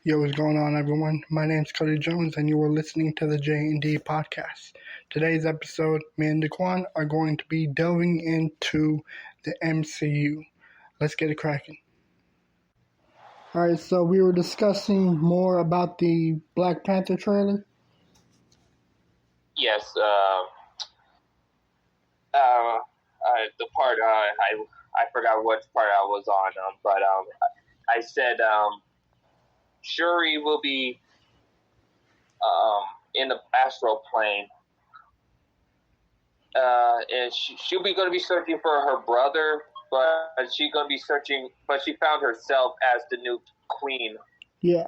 Yo, what's going on, everyone? My name's Cody Jones, and you are listening to the J&D podcast. Today's episode, me and Daquan are going to be delving into the MCU. Let's get it cracking. Alright, so we were discussing more about the Black Panther trailer. Yes, the part I forgot what part I was on, but I said Shuri will be in the astral plane, and she'll be going to be searching for her brother, but she's going to be searching. But she found herself as the new queen. Yeah.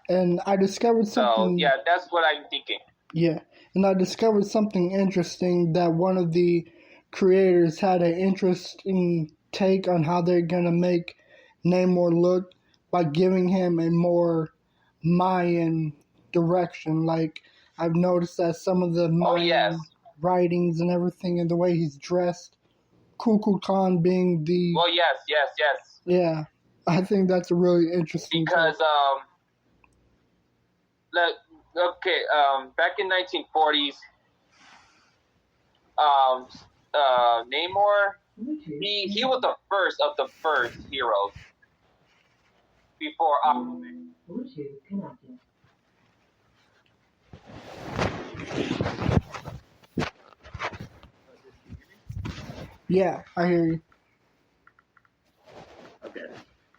And I discovered something. So yeah, that's what I'm thinking. Yeah, and I discovered something interesting that one of the creators had an interesting take on how they're going to make Namor look by giving him a more Mayan direction. Like, I've noticed that some of the Mayan writings and everything and the way he's dressed, Kukulkan being the... Well, yes. Yeah, I think that's a really interesting because, back in 1940s, Namor, he was the first of the first heroes before Aquaman. Yeah, I hear you. Okay.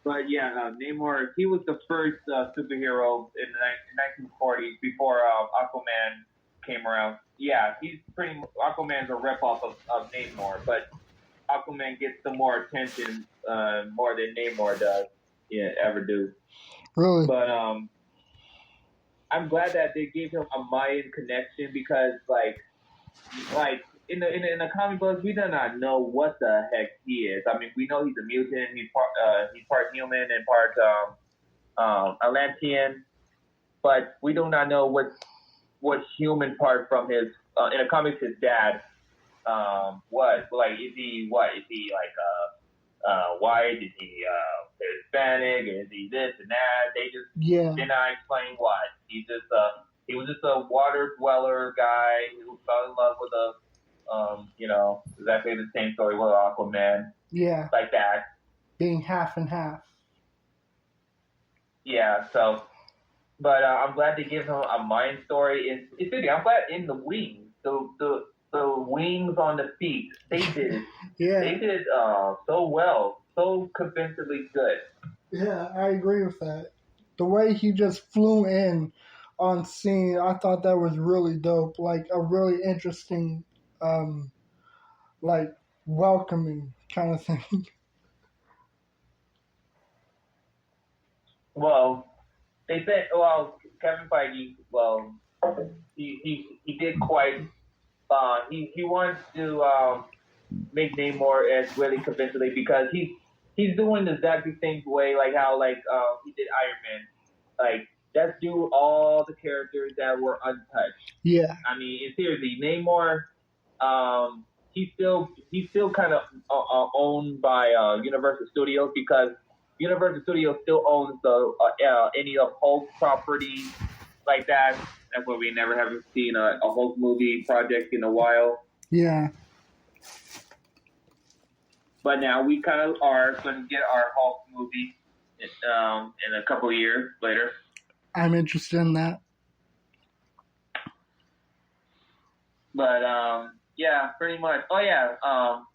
But yeah, Namor, he was the first superhero in the 1940s before Aquaman came around. Yeah, Aquaman's a ripoff of Namor, but Aquaman gets some more attention more than Namor does ever do. Really? But I'm glad that they gave him a Mayan connection because like in the comic books, we do not know what the heck he is. I mean, we know he's a mutant. He's part human and part Atlantean, but we do not know what human part from his in the comics his dad was. Like, is he like white? Is he Hispanic? Is he this and that? They just did not explain what. He was just a water dweller guy who fell in love with exactly the same story with Aquaman. Yeah. Like that. Being half and half. Yeah, so, but I'm glad they give him a Mayan story. I'm glad in the wings, the wings on the feet, they did it. Yeah. They did it so well, so convincingly good. Yeah, I agree with that. The way he just flew in on scene, I thought that was really dope. Like a really interesting, like welcoming kind of thing. Well, they said, Kevin Feige, he did quite. He wants to make Namor as really convincingly because he's doing the exact same way, like how he did Iron Man. Like, let's do all the characters that were untouched. Yeah. I mean, seriously, Namor, he's still kind of owned by Universal Studios because Universal Studios still owns any of Hulk property like that. That's why we never have seen a Hulk movie project in a while. Yeah. But now we kind of are going to get our Hulk movie in a couple of years later. I'm interested in that. But yeah, pretty much. Oh yeah,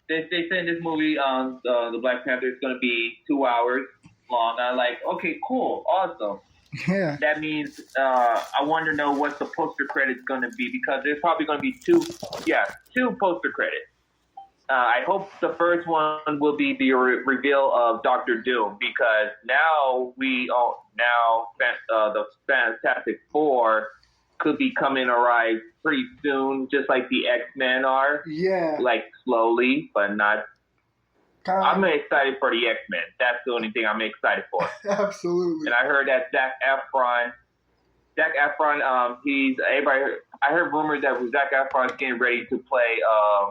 they said this movie the Black Panther is going to be 2 hours long. I'm like, okay, cool, awesome. Yeah. That means I want to know what the poster credit's going to be because there's probably going to be two poster credits. I hope the first one will be the reveal of Dr. Doom because now the Fantastic Four could be coming arrive pretty soon, just like the X-Men are. Yeah. Like slowly, but not. I'm excited for the X-Men. That's the only thing I'm excited for. Absolutely. And I heard that Zac Efron, I heard rumors that Zac Efron's getting ready to play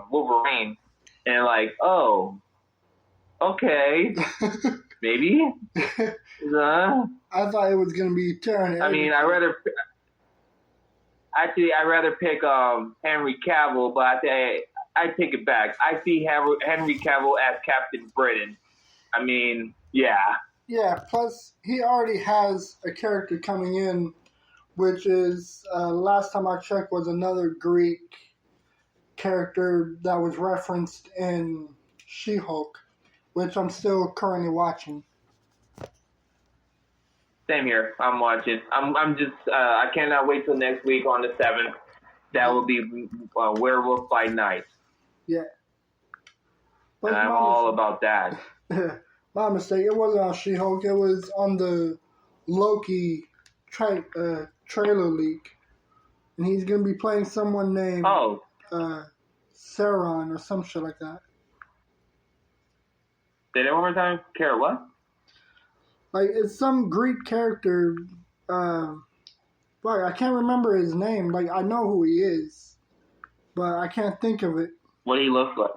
Wolverine. And like, oh, okay, maybe. I thought it was gonna be tearing. I mean, I'd rather pick Henry Cavill, but I take it back. I see Henry Cavill as Captain Britain. I mean, yeah. Yeah. Plus, he already has a character coming in, which is last time I checked was another Greek character that was referenced in She-Hulk, which I'm still currently watching. Same here. I'm watching. I'm just. I cannot wait till next week on the 7th. That will be Werewolf by Night. Yeah. And I'm all about that. My mistake. It wasn't on She-Hulk. It was on the Loki trailer leak, and he's gonna be playing someone named Sauron or some shit like that. Say that one more time. Care what? Like it's some Greek character. But I can't remember his name. Like I know who he is, but I can't think of it. What he looks like?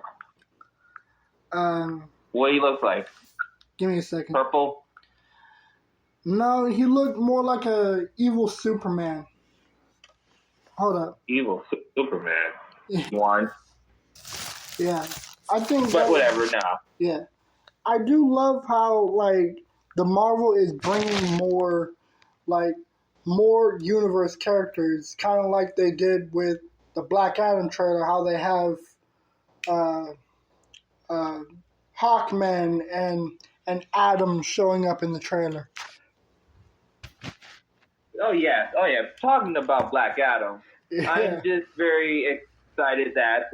What he looks like? Give me a second. Purple? No, he looked more like a evil Superman. Hold up. Evil Superman. One. Yeah, I think. But whatever. Now. Yeah, I do love how like the Marvel is bringing more universe characters, kind of like they did with the Black Adam trailer. How they have Hawkman and Adam showing up in the trailer. Oh yeah. Talking about Black Adam, yeah. I'm just very excited that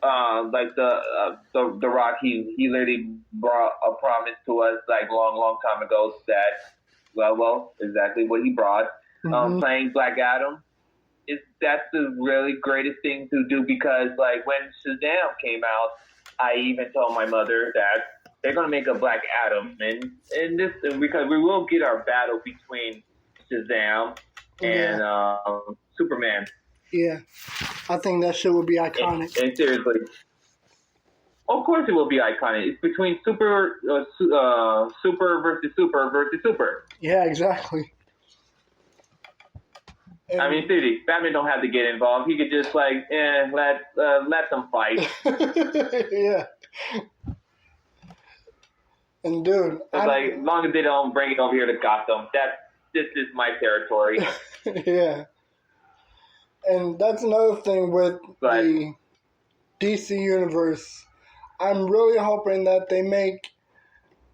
like the Rock, he literally brought a promise to us like long time ago that well exactly what he brought. Playing Black Adam that's the really greatest thing to do, because like when Shazam came out, I even told my mother that they're gonna make a Black Adam, and this because we will get our battle between Shazam and Superman. Yeah, I think that shit would be iconic. And seriously, of course it will be iconic. It's between super versus super. Yeah, exactly. And I mean, seriously, Batman don't have to get involved. He could just let them fight. Yeah. And dude, as long as they don't bring it over here to Gotham, this is my territory. Yeah. And that's another thing with the DC universe. I'm really hoping that they make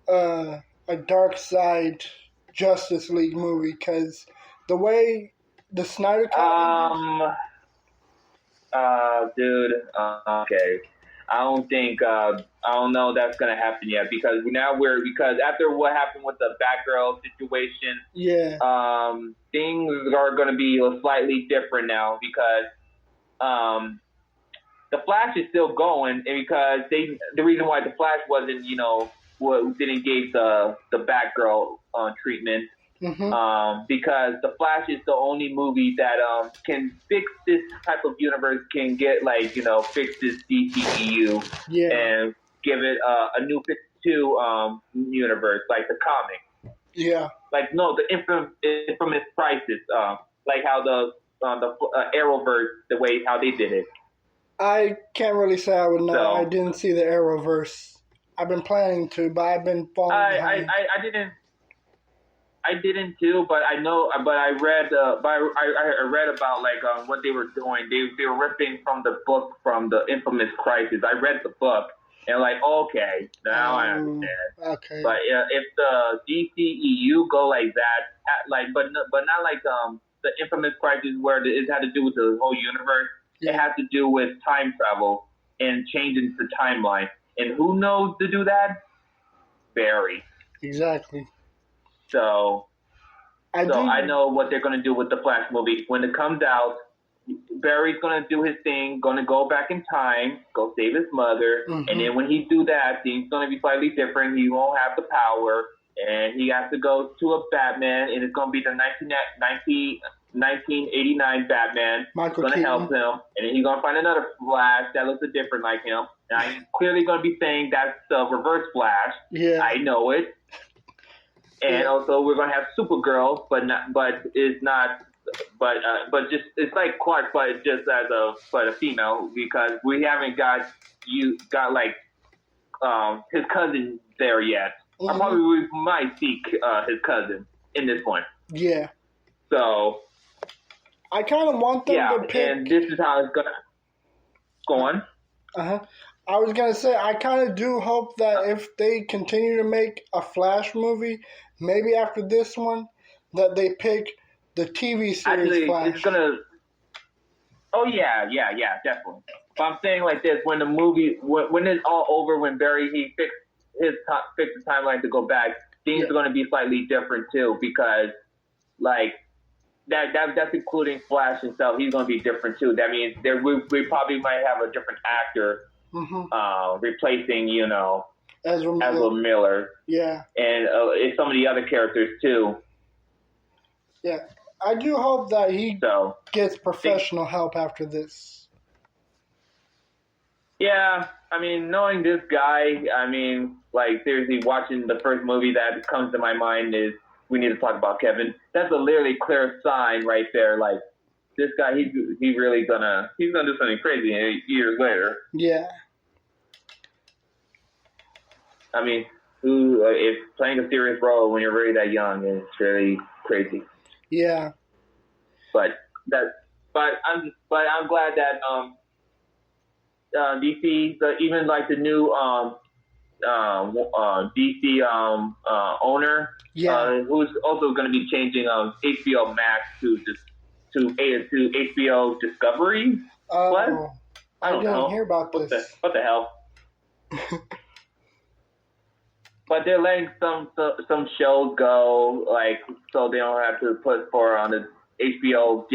a Dark Side Justice League movie, because the way the Snyder Cut okay. I don't know that's gonna happen yet, because after what happened with the Batgirl situation, things are gonna be slightly different now, because the Flash is still going, and because the reason why the Flash wasn't didn't give the Batgirl treatment. Because the Flash is the only movie that can fix this type of universe, can get fix this DCEU and give it a new 52 universe, like the comic. Yeah. The infamous Crisis, like how the Arrowverse, the way how they did it. I can't really say I would know. So, I didn't see the Arrowverse. I've been planning to, but I've been falling behind. I didn't too, but I know. But I read. I read about what they were doing. They were ripping from the book from the infamous Crisis. I read the book and okay, now I understand. Okay. But if the DCEU go like that, but not like the infamous Crisis where it had to do with the whole universe. Yeah. It has to do with time travel and changing the timeline. And who knows to do that? Barry. Exactly. So I know what they're going to do with the Flash movie. When it comes out, Barry's going to do his thing, going to go back in time, go save his mother. And then when he do that, things going to be slightly different. He won't have the power, and he has to go to a Batman, and it's going to be the 1989 Batman. Michael going to help him, and then he's going to find another Flash that looks different like him. And I'm clearly going to be saying that's the reverse Flash. Yeah. I know it. and also we're gonna have Supergirl, but just it's like Clark, but just as a female, because we haven't got like his cousin there yet. Mm-hmm. Or probably we might see his cousin in this one. Yeah. So I kind of want them to pick. And this is how it's gonna go on. I was gonna say I kind of do hope that if they continue to make a Flash movie, maybe after this one, that they pick the TV series Actually, Flash. it's gonna. Oh yeah, definitely. But I'm saying like this: when the movie, when it's all over, when Barry he fixed the timeline to go back, things are gonna be slightly different too, because like that's including Flash himself. He's gonna be different too. That means we probably might have a different actor replacing Ezra Miller. Yeah. And some of the other characters too. Yeah. I do hope that he gets professional help after this. Yeah, I mean, knowing this guy, I mean, like, seriously, watching the first movie that comes to my mind is we need to talk about Kevin. That's a literally clear sign right there. Like, this guy, he's gonna do something crazy years later. Yeah. I mean, if playing a serious role when you're really that young is really crazy. Yeah. But I'm glad that DC, even like the new DC owner, who's also going to be changing HBO Max to HBO Discovery. What? I didn't hear about this. What the hell? But they're letting some shows go, like, so they don't have to put for on the HBO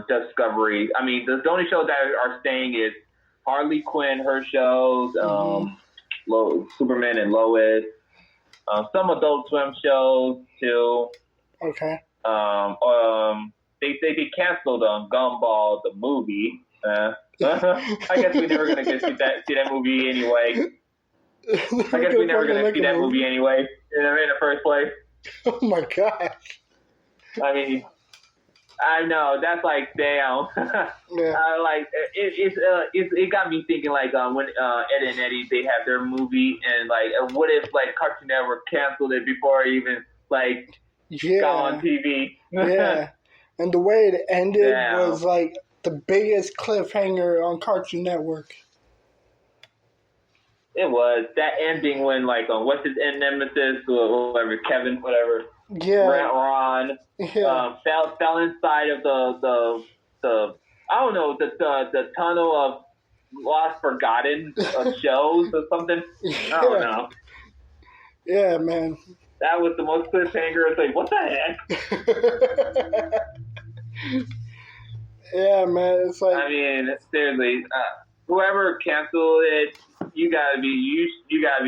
Discovery. I mean, the only shows that are staying is Harley Quinn, her shows, Superman and Lois, some Adult Swim shows too. Okay. They canceled Gumball the movie. I guess we're never gonna get see that movie anyway. I guess we're never gonna see that movie anyway in the first place. Oh my gosh. I mean, I know that's like damn. Like it got me thinking like when Ed and Eddie they have their movie and like what if like Cartoon Network canceled it before it even like got on TV? Yeah, and the way it ended was like the biggest cliffhanger on Cartoon Network. It was that ending when like what's his nemesis or whatever Kevin whatever. Yeah. Ron fell inside of the I don't know the tunnel of lost forgotten shows or something. I don't know. Yeah, man. That was the most cliffhanger. It's like what the heck? Yeah, man. It's like I mean, seriously, whoever canceled it, you gotta be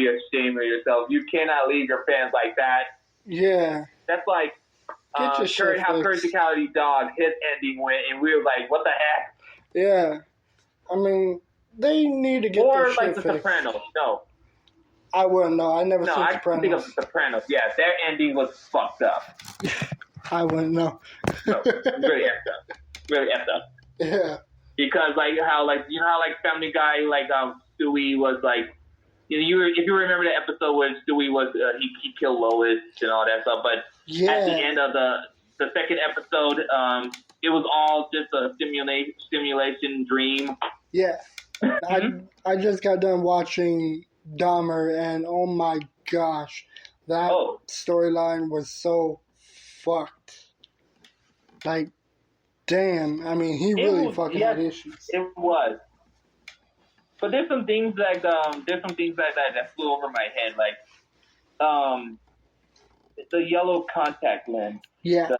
ashamed of yourself. You cannot leave your fans like that. Yeah. That's like Courage the Cowardly Dog, his ending went, and we were like, what the heck? Yeah. I mean, they need to get their shit like The fixed. Sopranos. No. I wouldn't know. I never seen I Sopranos. think of The Sopranos. Yeah, their ending was fucked up. I wouldn't know. No, really effed up. Really effed up. Yeah. Because like how Family Guy Stewie was like. If you remember the episode where Stewie was he killed Lois and all that stuff, but at the end of the second episode, it was all just a simulation dream. Yeah, I just got done watching Dahmer, and oh my gosh, that storyline was so fucked. Like, damn, I mean, he really fucking had issues. It was. But there's some things that flew over my head, like the yellow contact lens. Yeah.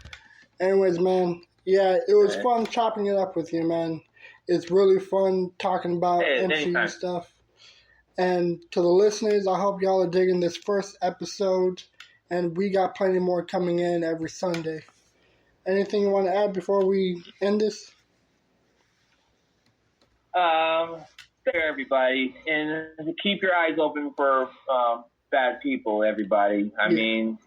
Anyways, man, it was fun chopping it up with you, man. It's really fun talking about MCU stuff. And to the listeners, I hope y'all are digging this first episode, and we got plenty more coming in every Sunday. Anything you want to add before we end this? Everybody, and keep your eyes open for bad people, everybody. I mean,